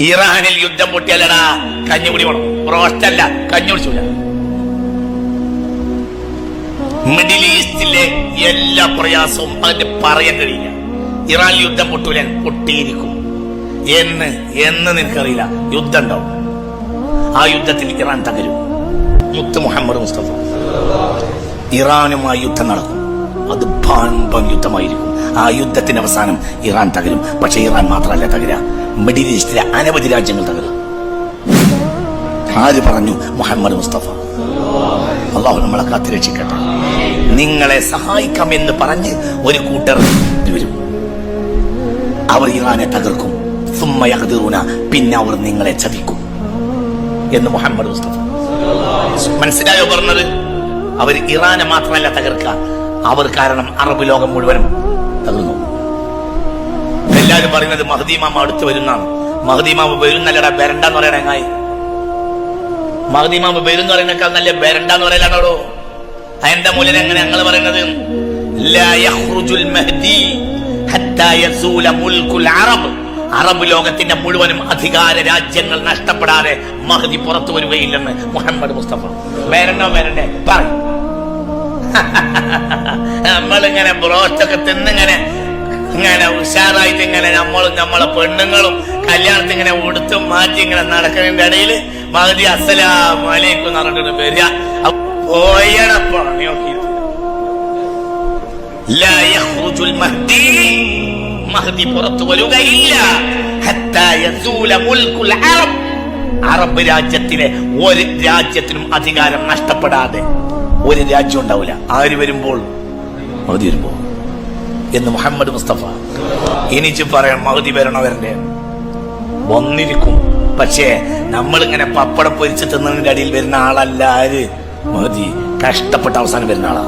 ഇറാനിൽ യുദ്ധം പൊട്ടിയല്ലടാ കഞ്ഞുകുടി വേണം, റോസ്റ്റല്ല കഞ്ഞു കുടിച്ചില്ല. മിഡിൽ ഈസ്റ്റിലെ എല്ലാ പ്രയാസവും അതിന് പറയാൻ കഴിയില്ല. ഇറാൻ യുദ്ധം പൊട്ടൂല, പൊട്ടിയിരിക്കും എന്ന് നിനക്കറിയില്ല. യുദ്ധം ഉണ്ടാവും, ആ യുദ്ധത്തിൽ ഇറാൻ തകരും. മുത്ത് മുഹമ്മദ് മുസ്തഫ ഇറാനുമായി യുദ്ധം നടക്കും, അത് ഭാൻപം യുദ്ധമായിരിക്കും. ആ യുദ്ധത്തിന്റെ അവസാനം ഇറാൻ തകരും. പക്ഷെ ഇറാൻ മാത്രമല്ല തകരുക, മിഡിൽ ഈസ്റ്റിലെ അനവധി രാജ്യങ്ങൾ തകരും. ആര് പറഞ്ഞു? മുഹമ്മദ് മുസ്തഫ. അള്ളാഹു നമ്മളെ കാത്തുരക്ഷിക്കട്ടെ. നിങ്ങളെ സഹായിക്കാം എന്ന് പറഞ്ഞ് ഒരു കൂട്ടർ വരും, അവർ ഇറാനെ തകർക്കും. പിന്നെ അവർ നിങ്ങളെ ചതിക്കും എന്ന് മുഹമ്മദ് മുസ്തഫ. മനസ്സിലായോ പറഞ്ഞത്? അവർ ഇറാനെ മാത്രമല്ല തകർക്കുക, അവർ കാരണം അറബ് ലോകം മുഴുവനും തകർന്നു. എല്ലാവരും പറയുന്നത് മഹ്ദി ഇമാം അടുത്ത് വരുന്നാണ്. മഹ്ദി ഇമാം വരുന്നല്ലടാ, ബരണ്ടെന്ന് പറയണ എങ്ങായി. മഹ്ദി ഇമാം വരുന്ന് പറയുന്നേക്കാൾ നല്ല ബരണ്ടെന്ന് പറയലാണോ? അതിന്റെ മൂലം എങ്ങനെ ഞങ്ങൾ പറയുന്നത്? ലാ യഖ്റുജുൽ മഹ്ദി ഹത്താ യസൂല മുൽകുൽ അറബ്. അറബ് ലോകത്തിന്റെ മുഴുവനും അധികാര രാജ്യങ്ങൾ നഷ്ടപ്പെടാതെ മഹ്ദി പുറത്തു വരികയില്ലെന്ന് മുഹമ്മദ് മുസ്തഫ. വരണ്ടേ പറ. നമ്മളിങ്ങനെ ബ്രോസ്റ്റൊക്കെ തിന്നിങ്ങനെ ഉഷാറായിട്ട് ഇങ്ങനെ നമ്മളും നമ്മളെ പെണ്ണുങ്ങളും കല്യാണത്തിന് ഇങ്ങനെ ഉടുത്തും മാറ്റി ഇങ്ങനെ നടക്കുന്നതിന്റെ ഇടയിൽ മഹ്ദി അസ്സലാമു അലൈക്കും എന്ന് പറഞ്ഞിട്ട് വരിക. പോയട പണി നോക്കി. ലാ യഖ്റുജുൽ മഹ്ദി, മഹ്ദി പുറത്തു വരികയില്ല. ഹത്താ യസൂല മുൽകുൽ അറബ്. അറബ് രാജ്യത്തിലെ ഒരു രാജ്യത്തിനും അധികാരം നഷ്ടപ്പെടാതെ ഒരു രാജ്യം ഉണ്ടാവില്ല. ആര് വരുമ്പോൾ? മഹ്ദി വരുമ്പോൾ എന്ന് മുഹമ്മദ് മുസ്തഫ. എനിക്ക് പറയാം, മഹ്ദി വരണവരന്റെ വന്നിരിക്കും. പക്ഷേ നമ്മളിങ്ങനെ പപ്പടം പൊരിച്ച് തിന്നതിന്റെ അടിയിൽ വരുന്ന ആളല്ല ആര്? മഹ്ദി കഷ്ടപ്പെട്ട അവസാനം വരുന്ന ആളാ.